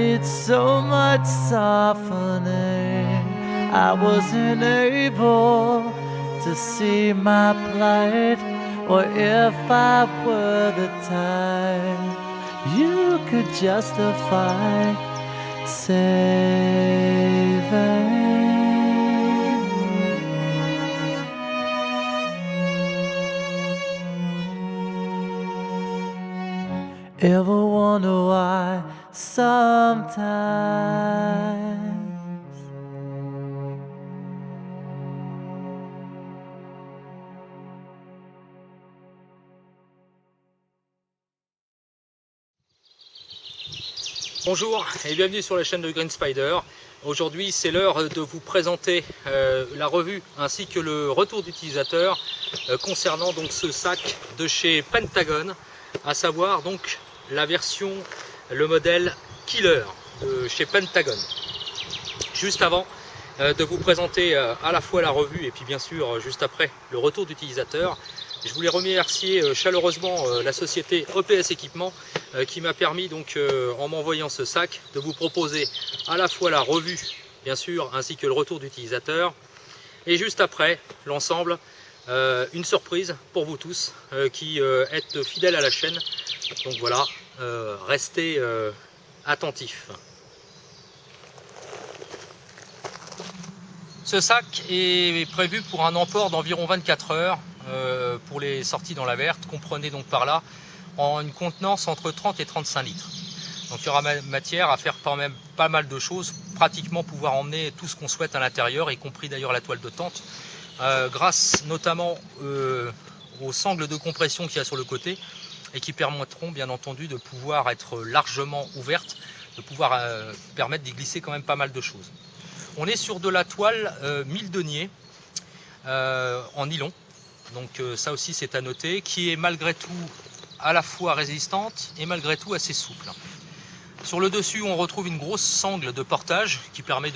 need so much softening. I wasn't able to see my plight, or if I were the type you could justify saving. Ever wonder why sometimes Bonjour et bienvenue sur la chaîne de Green Spider. Aujourd'hui c'est l'heure de vous présenter la revue ainsi que le retour d'utilisateur concernant donc ce sac de chez Pentagon, à savoir donc la version, le modèle Killer de chez Pentagon. Juste avant de vous présenter à la fois la revue et puis bien sûr juste après le retour d'utilisateur, je voulais remercier chaleureusement la société EPS Équipement qui m'a permis donc en m'envoyant ce sac de vous proposer à la fois la revue bien sûr ainsi que le retour d'utilisateur, et juste après l'ensemble une surprise pour vous tous qui êtes fidèles à la chaîne. Donc voilà, restez attentifs. Ce sac est prévu pour un emport d'environ 24 heures pour les sorties dans la verte. Comprenez donc par là en une contenance entre 30 et 35 litres. Donc il y aura matière à faire quand même pas mal de choses, pratiquement pouvoir emmener tout ce qu'on souhaite à l'intérieur, y compris d'ailleurs la toile de tente, grâce notamment aux sangles de compression qu'il y a sur le côté et qui permettront bien entendu de pouvoir être largement ouvertes, de pouvoir permettre d'y glisser quand même pas mal de choses. On est sur de la toile 1000 deniers en nylon, donc ça aussi c'est à noter, qui est malgré tout à la fois résistante et malgré tout assez souple. Sur le dessus on retrouve une grosse sangle de portage qui permet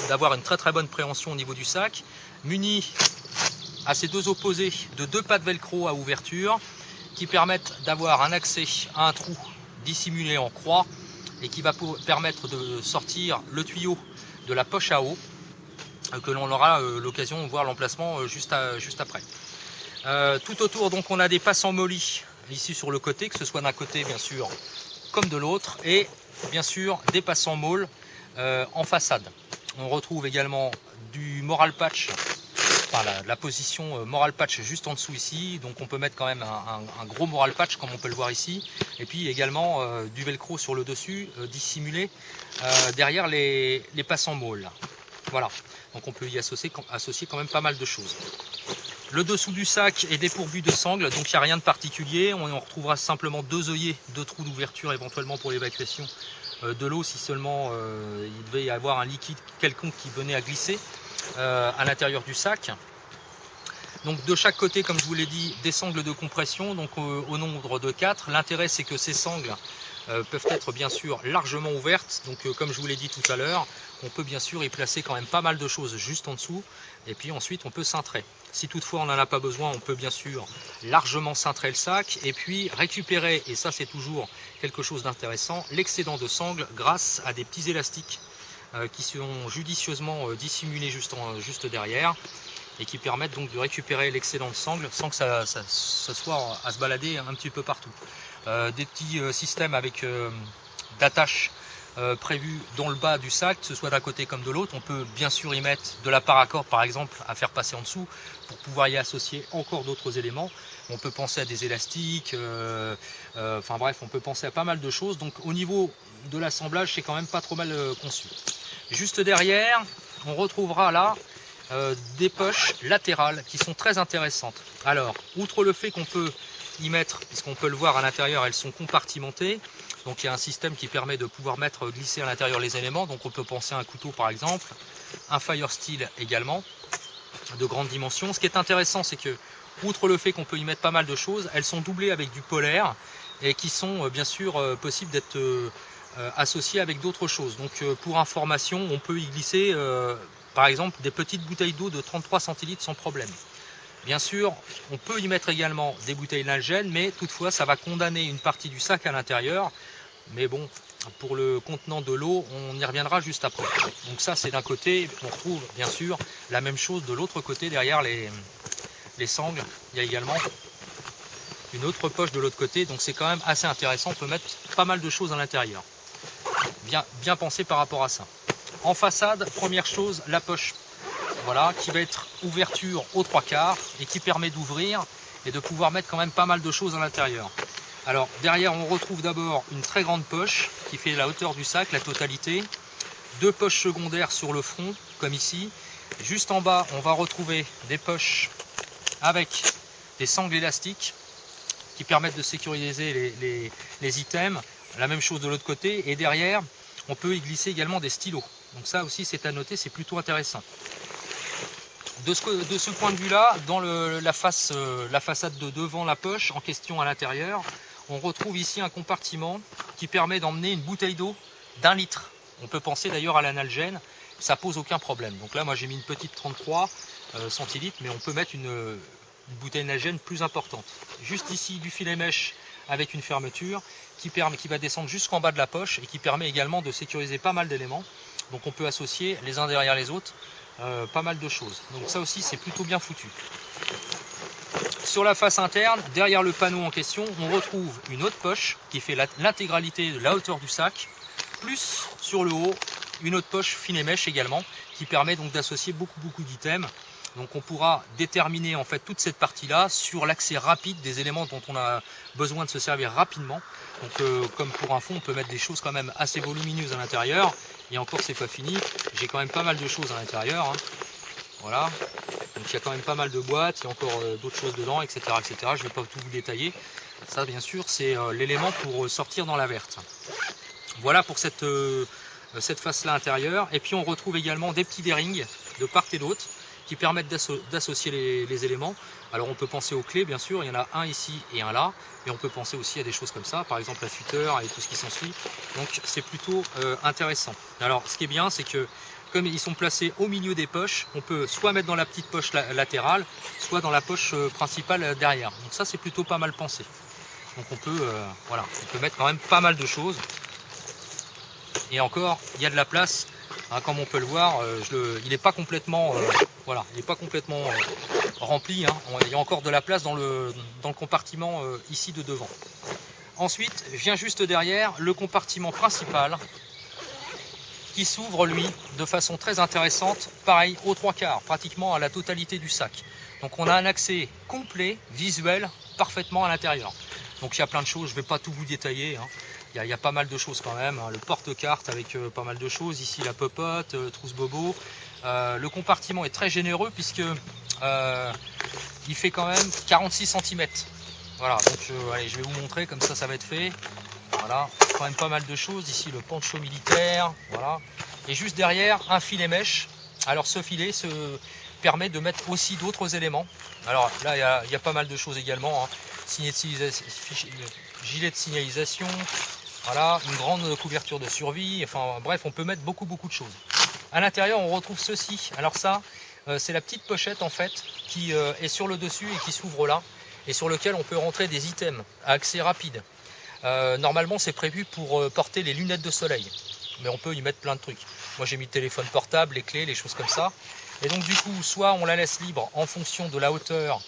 d'avoir une très bonne préhension au niveau du sac, muni à ses deux opposés de deux pattes velcro à ouverture qui permettent d'avoir un accès à un trou dissimulé en croix et qui va permettre de sortir le tuyau de la poche à eau que l'on aura l'occasion de voir l'emplacement juste après. Tout autour donc on a des passants mollis ici sur le côté, que ce soit d'un côté bien sûr comme de l'autre, et bien sûr des passants molles en façade. On retrouve également du moral patch, enfin la position moral patch juste en dessous ici, donc on peut mettre quand même un gros moral patch comme on peut le voir ici, et puis également du velcro sur le dessus dissimulé derrière les passants molles. Voilà, donc on peut y associer quand même pas mal de choses. Le dessous du sac est dépourvu de sangles, donc il n'y a rien de particulier. On retrouvera simplement deux œillets, deux trous d'ouverture éventuellement pour l'évacuation de l'eau si seulement il devait y avoir un liquide quelconque qui venait à glisser à l'intérieur du sac. Donc de chaque côté, comme je vous l'ai dit, des sangles de compression, donc au nombre de 4. L'intérêt c'est que ces sangles peuvent être bien sûr largement ouvertes, donc comme je vous l'ai dit tout à l'heure, on peut bien sûr y placer quand même pas mal de choses juste en dessous, et puis ensuite on peut cintrer. Si toutefois on n'en a pas besoin, on peut bien sûr largement cintrer le sac et puis récupérer, et ça c'est toujours quelque chose d'intéressant, l'excédent de sangle grâce à des petits élastiques qui sont judicieusement dissimulés juste derrière, et qui permettent donc de récupérer l'excédent de sangle sans que ça soit à se balader un petit peu partout. Des petits systèmes avec d'attache prévus dans le bas du sac, que ce soit d'un côté comme de l'autre. On peut bien sûr y mettre de la paracorde par exemple à faire passer en dessous pour pouvoir y associer encore d'autres éléments. On peut penser à des élastiques, enfin bref, on peut penser à pas mal de choses. Donc au niveau de l'assemblage, c'est quand même pas trop mal conçu. Juste derrière, on retrouvera là des poches latérales qui sont très intéressantes. Alors, outre le fait qu'on peut y mettre, puisqu'on peut le voir à l'intérieur, elles sont compartimentées. Donc il y a un système qui permet de pouvoir glisser à l'intérieur les éléments. Donc on peut penser à un couteau par exemple, un fire steel également, de grande dimension. Ce qui est intéressant, c'est que, outre le fait qu'on peut y mettre pas mal de choses, elles sont doublées avec du polaire et qui sont bien sûr possibles d'être associées avec d'autres choses. Donc pour information, on peut y glisser par exemple des petites bouteilles d'eau de 33 centilitres sans problème. Bien sûr, on peut y mettre également des bouteilles d'algène, mais toutefois ça va condamner une partie du sac à l'intérieur. Mais bon, pour le contenant de l'eau, on y reviendra juste après. Donc ça c'est d'un côté, on retrouve bien sûr la même chose de l'autre côté derrière les sangles. Il y a également une autre poche de l'autre côté, donc c'est quand même assez intéressant, on peut mettre pas mal de choses à l'intérieur. Bien pensé par rapport à ça. En façade, première chose, la poche, voilà, qui va être ouverture aux 3/4 et qui permet d'ouvrir et de pouvoir mettre quand même pas mal de choses à l'intérieur. Alors derrière on retrouve d'abord une très grande poche qui fait la hauteur du sac, la totalité. Deux poches secondaires sur le front, comme ici. Juste en bas, on va retrouver des poches avec des sangles élastiques qui permettent de sécuriser les items. La même chose de l'autre côté. Et derrière, on peut y glisser également des stylos. Donc ça aussi, c'est à noter, c'est plutôt intéressant. De ce point de vue-là, dans la façade de devant la poche, en question à l'intérieur, on retrouve ici un compartiment qui permet d'emmener une bouteille d'eau d'1 litre. On peut penser d'ailleurs à l'analgène, ça pose aucun problème. Donc là, moi j'ai mis une petite 33 centilitres, mais on peut mettre une bouteille d'analgène plus importante. Juste ici, du filet mèche avec une fermeture qui va descendre jusqu'en bas de la poche et qui permet également de sécuriser pas mal d'éléments. Donc on peut associer les uns derrière les autres pas mal de choses. Donc ça aussi, c'est plutôt bien foutu. Sur la face interne, derrière le panneau en question, on retrouve une autre poche qui fait l'intégralité de la hauteur du sac, plus sur le haut, une autre poche filet mèche également, qui permet donc d'associer beaucoup d'items. Donc on pourra déterminer en fait toute cette partie-là sur l'accès rapide des éléments dont on a besoin de se servir rapidement. Donc comme pour info, on peut mettre des choses quand même assez volumineuses à l'intérieur. Et encore, c'est pas fini. J'ai quand même pas mal de choses à l'intérieur. Hein. Voilà. Donc il y a quand même pas mal de boîtes, il y a encore d'autres choses dedans, etc., etc. Je ne vais pas tout vous détailler. Ça, bien sûr, c'est l'élément pour sortir dans la verte. Voilà pour cette face-là intérieure. Et puis on retrouve également des petits bearings de part et d'autre qui permettent d'associer les éléments. Alors on peut penser aux clés, bien sûr, il y en a un ici et un là, et on peut penser aussi à des choses comme ça, par exemple la futeur et tout ce qui s'ensuit. Donc c'est plutôt intéressant. Alors ce qui est bien, c'est que comme ils sont placés au milieu des poches, on peut soit mettre dans la petite poche latérale, soit dans la poche principale derrière. Donc ça c'est plutôt pas mal pensé. Donc on peut, voilà, on peut mettre quand même pas mal de choses. Et encore, il y a de la place. Hein, comme on peut le voir, il n'est pas complètement, voilà, il n'est pas complètement rempli. Hein. Il y a encore de la place dans le compartiment ici de devant. Ensuite, vient juste derrière le compartiment principal qui s'ouvre lui de façon très intéressante, pareil aux 3/4, pratiquement à la totalité du sac. Donc on a un accès complet, visuel, parfaitement à l'intérieur. Donc il y a plein de choses, je ne vais pas tout vous détailler. Hein. Il y a pas mal de choses quand même, hein. Le porte-carte avec pas mal de choses, ici la popote, trousse bobo. Le compartiment est très généreux puisque il fait quand même 46 cm. Voilà, donc allez, je vais vous montrer, comme ça va être fait. Voilà, quand même pas mal de choses, ici le poncho militaire, voilà. Et juste derrière, un filet mèche. Alors ce filet se permet de mettre aussi d'autres éléments. Alors là, il y a pas mal de choses également, hein. Gilet de signalisation, voilà, une grande couverture de survie, enfin bref, on peut mettre beaucoup de choses. À l'intérieur, on retrouve ceci. Alors ça, c'est la petite pochette en fait qui est sur le dessus et qui s'ouvre là, et sur lequel on peut rentrer des items à accès rapide. Normalement, c'est prévu pour porter les lunettes de soleil, mais on peut y mettre plein de trucs. Moi, j'ai mis le téléphone portable, les clés, les choses comme ça. Et donc du coup, soit on la laisse libre en fonction de la hauteur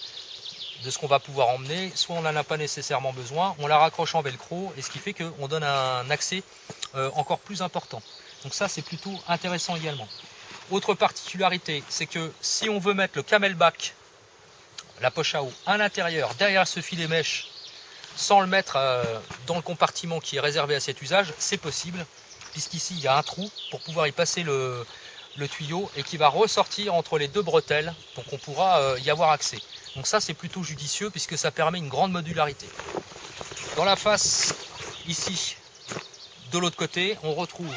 de ce qu'on va pouvoir emmener, soit on n'en a pas nécessairement besoin, on la raccroche en velcro, et ce qui fait qu'on donne un accès encore plus important. Donc ça, c'est plutôt intéressant également. Autre particularité, c'est que si on veut mettre le camelback, la poche à eau, à l'intérieur, derrière ce filet mèche, sans le mettre dans le compartiment qui est réservé à cet usage, c'est possible, puisqu'ici il y a un trou pour pouvoir y passer le tuyau et qui va ressortir entre les deux bretelles, donc on pourra y avoir accès. Donc ça, c'est plutôt judicieux puisque ça permet une grande modularité. Dans la face ici, de l'autre côté, on retrouve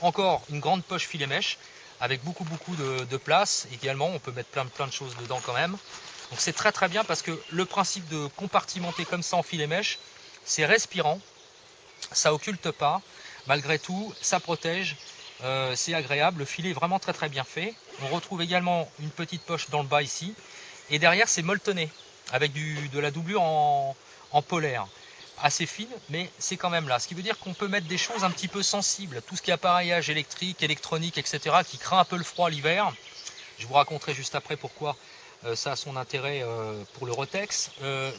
encore une grande poche filet mèche avec beaucoup de place. Également, on peut mettre plein de choses dedans quand même. Donc c'est très bien parce que le principe de compartimenter comme ça en filet mèche, c'est respirant, ça occulte pas, malgré tout, ça protège, c'est agréable, le filet est vraiment très bien fait. On retrouve également une petite poche dans le bas ici, et derrière c'est molletonné, avec de la doublure en polaire. assez fine, mais c'est quand même là. Ce qui veut dire qu'on peut mettre des choses un petit peu sensibles, tout ce qui est appareillage électrique, électronique, etc., qui craint un peu le froid l'hiver. Je vous raconterai juste après pourquoi ça a son intérêt pour le Rotex.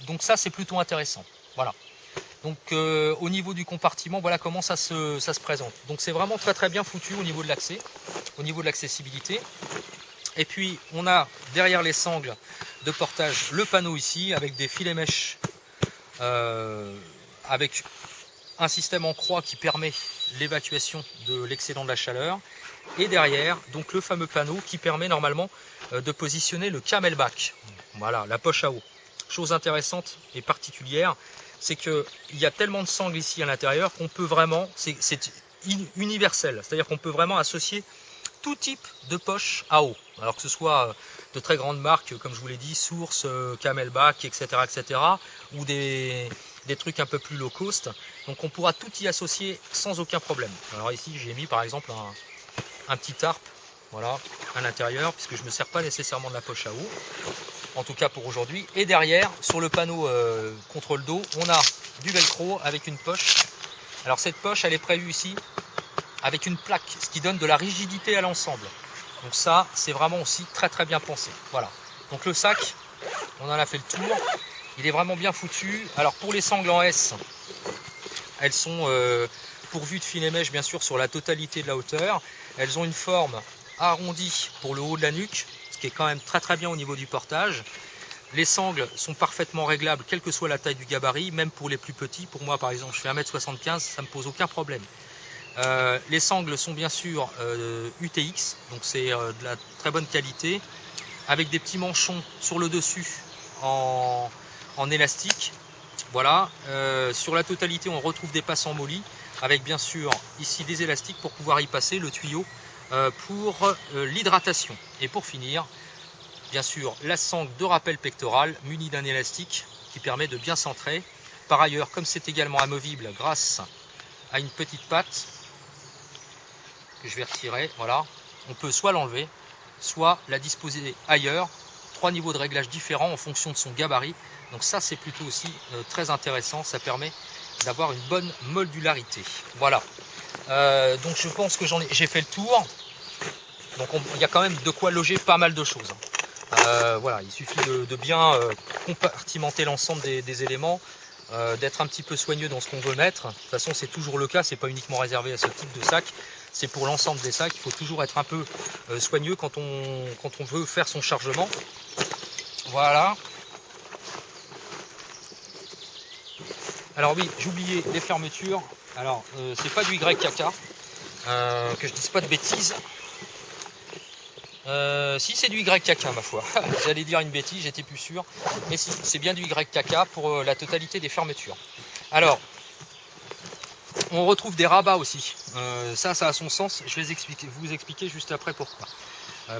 Donc ça, c'est plutôt intéressant. Voilà. Donc au niveau du compartiment, voilà comment ça se présente. Donc c'est vraiment très très bien foutu au niveau de l'accès, au niveau de l'accessibilité. Et puis on a derrière les sangles de portage le panneau ici avec des filets mèches, avec un système en croix qui permet l'évacuation de l'excédent de la chaleur. Et derrière, donc le fameux panneau qui permet normalement de positionner le camelback. Voilà, la poche à eau. Chose intéressante et particulière, c'est qu'il y a tellement de sangle ici à l'intérieur qu'on peut vraiment, c'est universel, c'est-à-dire qu'on peut vraiment associer tout type de poche à eau. Alors que ce soit de très grandes marques, comme je vous l'ai dit, Source, Camelback, etc., etc., ou des trucs un peu plus low cost. Donc on pourra tout y associer sans aucun problème. Alors ici, j'ai mis par exemple un petit tarp, voilà, à l'intérieur, puisque je ne me sers pas nécessairement de la poche à eau, en tout cas pour aujourd'hui. Et derrière, sur le panneau contre le dos, on a du velcro avec une poche. Alors cette poche, elle est prévue ici avec une plaque, ce qui donne de la rigidité à l'ensemble. Donc ça, c'est vraiment aussi très très bien pensé. Voilà. Donc le sac, on en a fait le tour. Il est vraiment bien foutu. Alors pour les sangles en S, elles sont pourvues de filets mèches bien sûr sur la totalité de la hauteur. Elles ont une forme arrondie pour le haut de la nuque, ce qui est quand même très très bien au niveau du portage. Les sangles sont parfaitement réglables, quelle que soit la taille du gabarit, même pour les plus petits. Pour moi par exemple, je fais 1m75, ça ne me pose aucun problème. Les sangles sont bien sûr UTX, donc c'est de la très bonne qualité, avec des petits manchons sur le dessus en élastique. Voilà, sur la totalité on retrouve des passes en molly, avec bien sûr ici des élastiques pour pouvoir y passer le tuyau pour l'hydratation. Et pour finir, bien sûr la sangle de rappel pectoral munie d'un élastique qui permet de bien centrer. Par ailleurs, comme c'est également amovible grâce à une petite patte, que je vais retirer, voilà, on peut soit l'enlever, soit la disposer ailleurs. 3 niveaux de réglage différents en fonction de son gabarit. Donc ça, c'est plutôt aussi très intéressant. Ça permet d'avoir une bonne modularité. Voilà. Donc je pense que j'ai fait le tour. Donc il y a quand même de quoi loger pas mal de choses. Voilà, il suffit de bien compartimenter l'ensemble des éléments. D'être un petit peu soigneux dans ce qu'on veut mettre. De toute façon, c'est toujours le cas, c'est pas uniquement réservé à ce type de sac, c'est pour l'ensemble des sacs. Il faut toujours être un peu soigneux quand on veut faire son chargement. Voilà. Alors oui, j'ai oublié les fermetures. Alors, c'est pas du YKK, que je dise pas de bêtises. Si, c'est du YKK ma foi. J'allais dire une bêtise, j'étais plus sûr. Mais si, c'est bien du YKK pour la totalité des fermetures. Alors, on retrouve des rabats aussi. Ça a son sens. Je vais vous expliquer juste après pourquoi.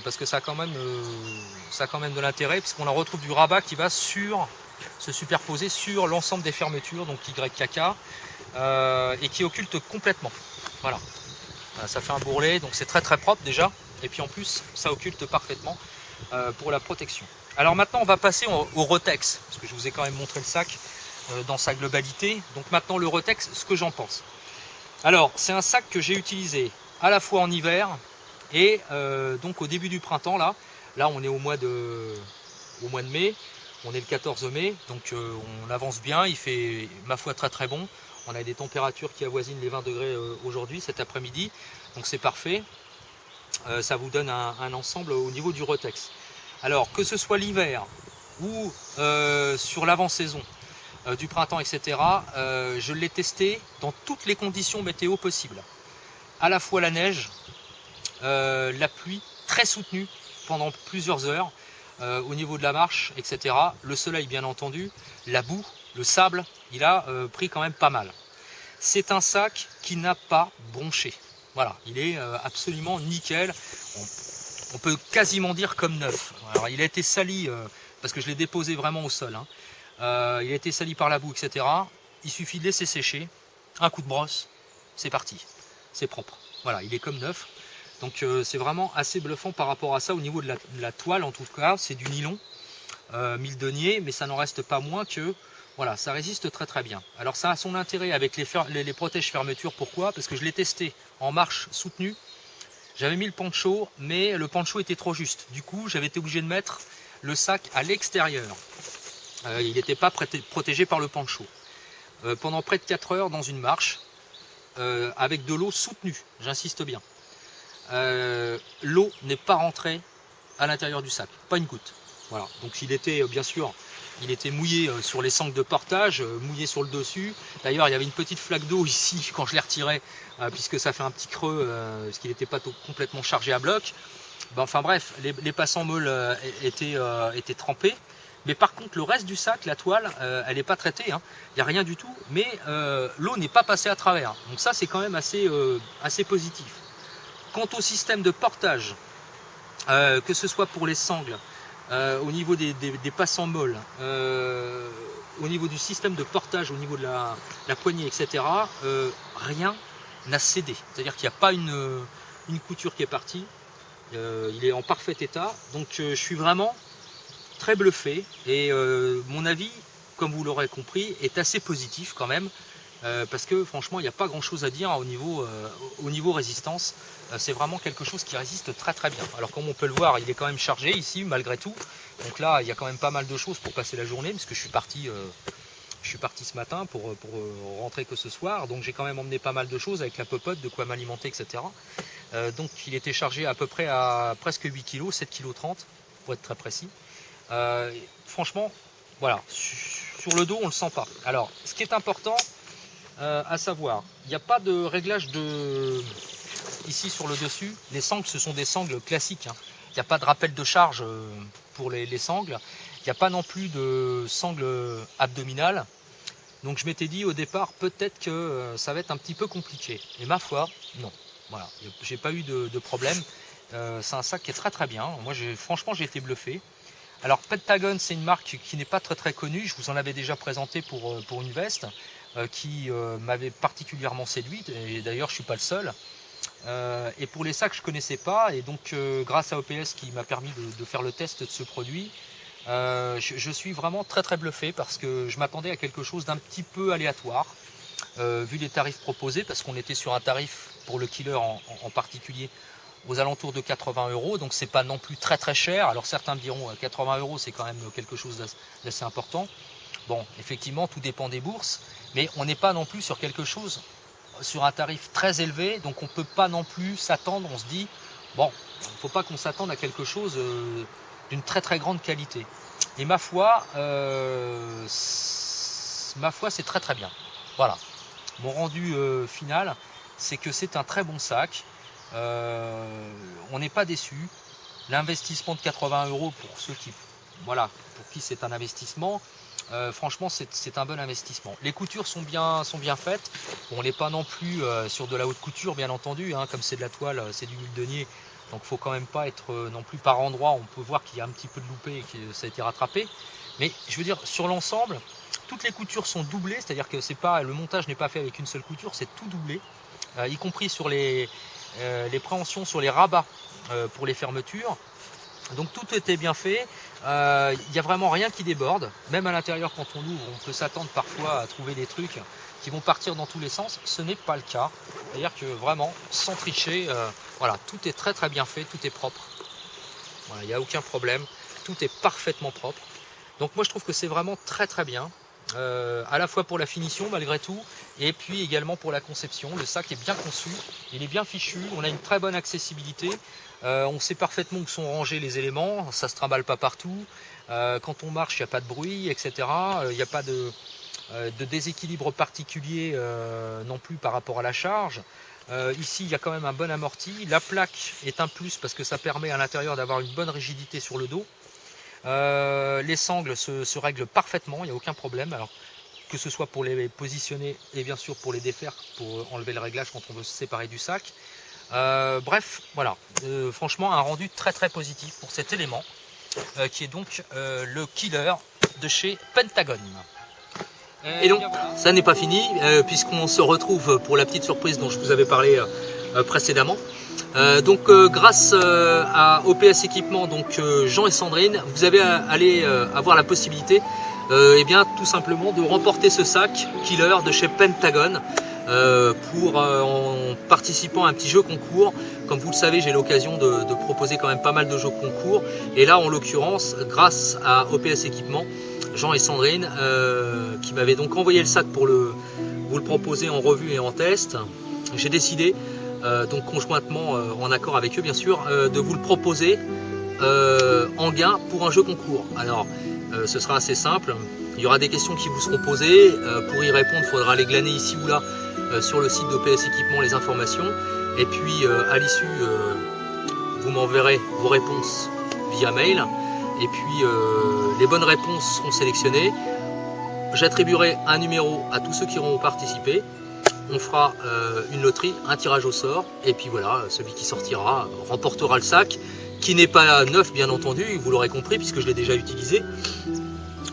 Parce que ça a quand même de l'intérêt, puisqu'on en retrouve du rabat qui va se superposer sur l'ensemble des fermetures, donc YKK, et qui occulte complètement. Voilà. Ça fait un bourrelet, donc c'est très très propre déjà. Et puis en plus, ça occulte parfaitement pour la protection. Alors maintenant, on va passer au Rotex, parce que je vous ai quand même montré le sac dans sa globalité. Donc maintenant, le Rotex, ce que j'en pense. Alors, c'est un sac que j'ai utilisé à la fois en hiver et donc au début du printemps. Là on est au mois de mai, on est le 14 mai, donc on avance bien. Il fait, ma foi, très très bon. On a des températures qui avoisinent les 20 degrés aujourd'hui, cet après-midi, donc c'est parfait. Ça vous donne un ensemble au niveau du Rotex. Alors que ce soit l'hiver ou sur l'avant-saison du printemps, etc., je l'ai testé dans toutes les conditions météo possibles. À la fois la neige, la pluie très soutenue pendant plusieurs heures, au niveau de la marche, etc. Le soleil bien entendu, la boue, le sable, il a pris quand même pas mal. C'est un sac qui n'a pas bronché. Voilà, il est absolument nickel. On peut quasiment dire comme neuf. Alors, il a été sali, parce que je l'ai déposé vraiment au sol. Hein. Il a été sali par la boue, etc. Il suffit de laisser sécher. Un coup de brosse, c'est parti. C'est propre. Voilà, il est comme neuf. Donc c'est vraiment assez bluffant par rapport à ça. Au niveau de la toile, en tout cas, c'est du nylon, mille deniers, mais ça n'en reste pas moins que Voilà, ça résiste très très bien. Alors ça a son intérêt avec les protèges fermeture. Pourquoi? Parce que je l'ai testé en marche soutenue. J'avais mis le poncho, mais le poncho était trop juste. Du coup, j'avais été obligé de mettre le sac à l'extérieur. Il n'était pas protégé par le poncho. Pendant près de 4 heures dans une marche, avec de l'eau soutenue, j'insiste bien. L'eau n'est pas rentrée à l'intérieur du sac, pas une goutte. Voilà. Donc il était bien sûr, il était mouillé sur les sangles de portage, mouillé sur le dessus. D'ailleurs il y avait une petite flaque d'eau ici quand je l'ai retiré, puisque ça fait un petit creux, parce qu'il n'était pas complètement chargé à bloc. Ben, enfin bref, les passants molles étaient trempés. Mais par contre le reste du sac, la toile, elle n'est pas traitée, hein. Il n'y a rien du tout, mais l'eau n'est pas passée à travers. Donc ça c'est quand même assez positif. Quant au système de portage, que ce soit pour les sangles, au niveau des passants molles, au niveau du système de portage, au niveau de la poignée, etc., rien n'a cédé. C'est-à-dire qu'il n'y a pas une couture qui est partie. Il est en parfait état. Donc je suis vraiment très bluffé. Et mon avis, comme vous l'aurez compris, est assez positif quand même. Parce que franchement il n'y a pas grand chose à dire au niveau résistance. C'est vraiment quelque chose qui résiste très très bien. Alors comme on peut le voir, il est quand même chargé ici malgré tout. Donc là il y a quand même pas mal de choses pour passer la journée, parce que je suis parti ce matin pour rentrer que ce soir. Donc j'ai quand même emmené pas mal de choses avec la popote, de quoi m'alimenter, etc. Donc il était chargé à peu près à presque 8 kg, 7 kg 30 pour être très précis. Franchement, voilà, sur le dos on le sent pas. Alors ce qui est important à savoir, il n'y a pas de réglage ici sur le dessus. Les sangles, ce sont des sangles classiques, hein. Il n'y a pas de rappel de charge pour les sangles. Il n'y a pas non plus de sangles abdominales. Donc je m'étais dit au départ, peut-être que ça va être un petit peu compliqué. Et ma foi, non. Voilà, j'ai pas eu de problème. C'est un sac qui est très très bien. Moi, franchement, j'ai été bluffé. Alors Pentagon, c'est une marque qui n'est pas très très connue. Je vous en avais déjà présenté pour une veste qui m'avait particulièrement séduite. Et d'ailleurs, je suis pas le seul. Et pour les sacs, je connaissais pas. Et donc, grâce à OPS qui m'a permis de faire le test de ce produit, je suis vraiment très très bluffé, parce que je m'attendais à quelque chose d'un petit peu aléatoire, vu les tarifs proposés, parce qu'on était sur un tarif pour le killer en particulier aux alentours de 80 €, donc c'est pas non plus très très cher. Alors certains me diront 80 € c'est quand même quelque chose d'assez important. Bon, effectivement tout dépend des bourses, mais on n'est pas non plus sur quelque chose, sur un tarif très élevé, donc on peut pas non plus s'attendre, on se dit bon, il ne faut pas qu'on s'attende à quelque chose d'une très très grande qualité. Et ma foi c'est très très bien. Voilà, mon rendu final, c'est que c'est un très bon sac. On n'est pas déçu. L'investissement de 80 € pour ceux qui, voilà, pour qui c'est un investissement, franchement c'est un bon investissement. Les coutures sont bien faites. On n'est pas non plus sur de la haute couture, bien entendu, hein, comme c'est de la toile, c'est du huile de denier, donc il faut quand même pas être non plus par endroit. On peut voir qu'il y a un petit peu de loupé et que ça a été rattrapé, mais je veux dire, sur l'ensemble, toutes les coutures sont doublées, c'est-à-dire que le montage n'est pas fait avec une seule couture, c'est tout doublé, y compris sur les préhensions, sur les rabats pour les fermetures. Donc tout était bien fait. Il n'y a vraiment rien qui déborde. Même à l'intérieur, quand on ouvre, on peut s'attendre parfois à trouver des trucs qui vont partir dans tous les sens. Ce n'est pas le cas. C'est-à-dire que vraiment, sans tricher, voilà, tout est très très bien fait, tout est propre. Voilà, il n'y a aucun problème. Tout est parfaitement propre. Donc moi je trouve que c'est vraiment très très bien. À la fois pour la finition malgré tout, et puis également pour la conception. Le sac est bien conçu, il est bien fichu, on a une très bonne accessibilité, on sait parfaitement où sont rangés les éléments, ça se trimballe pas partout, quand on marche il n'y a pas de bruit, etc. Il n'y a pas de déséquilibre particulier non plus par rapport à la charge. Ici il y a quand même un bon amorti, la plaque est un plus parce que ça permet à l'intérieur d'avoir une bonne rigidité sur le dos. Les sangles se règlent parfaitement, il n'y a aucun problème. Alors, que ce soit pour les positionner et bien sûr pour les défaire, pour enlever le réglage quand on veut se séparer du sac. Bref, voilà, franchement un rendu très très positif pour cet élément qui est donc le killer de chez Pentagon. Et donc ça n'est pas fini puisqu'on se retrouve pour la petite surprise dont je vous avais parlé précédemment. Donc grâce à OPS Équipement, donc Jean et Sandrine, vous allez avoir la possibilité Eh bien tout simplement de remporter ce sac Killer de chez Pentagon en participant à un petit jeu concours. Comme vous le savez, j'ai l'occasion de proposer quand même pas mal de jeux concours, et là en l'occurrence grâce à OPS Équipement, Jean et Sandrine qui m'avaient donc envoyé le sac pour vous le proposer en revue et en test, j'ai décidé donc conjointement en accord avec eux bien sûr de vous le proposer en gain pour un jeu concours. Alors ce sera assez simple, il y aura des questions qui vous seront posées, pour y répondre il faudra les glaner ici ou là sur le site d'OPS Équipement les informations, et puis à l'issue vous m'enverrez vos réponses via mail, et puis les bonnes réponses seront sélectionnées. J'attribuerai un numéro à tous ceux qui auront participé. On fera une loterie, un tirage au sort, et puis voilà, celui qui sortira remportera le sac, qui n'est pas neuf bien entendu, vous l'aurez compris puisque je l'ai déjà utilisé.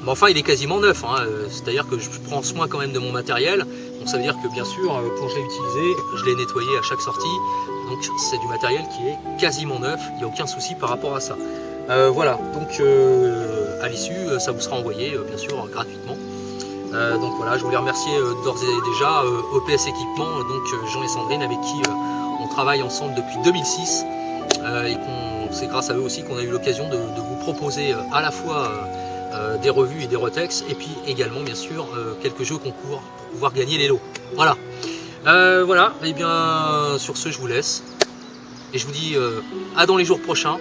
Mais enfin il est quasiment neuf, hein, c'est-à-dire que je prends soin quand même de mon matériel, donc ça veut dire que bien sûr quand je l'ai utilisé, je l'ai nettoyé à chaque sortie, donc c'est du matériel qui est quasiment neuf, il n'y a aucun souci par rapport à ça. Voilà, donc à l'issue ça vous sera envoyé bien sûr gratuitement. Donc voilà, je voulais remercier d'ores et déjà OPS Équipement, donc Jean et Sandrine avec qui on travaille ensemble depuis 2006, et c'est grâce à eux aussi qu'on a eu l'occasion de vous proposer à la fois des revues et des retex, et puis également bien sûr quelques jeux concours pour pouvoir gagner les lots. Voilà, voilà, et bien sur ce je vous laisse, et je vous dis à dans les jours prochains.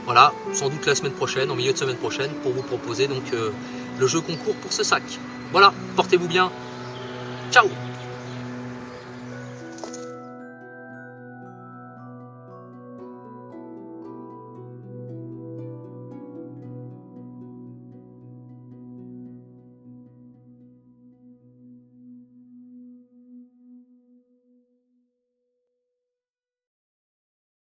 Voilà, sans doute la semaine prochaine, en milieu de semaine prochaine, pour vous proposer donc le jeu concours pour ce sac. Voilà, portez-vous bien. Ciao!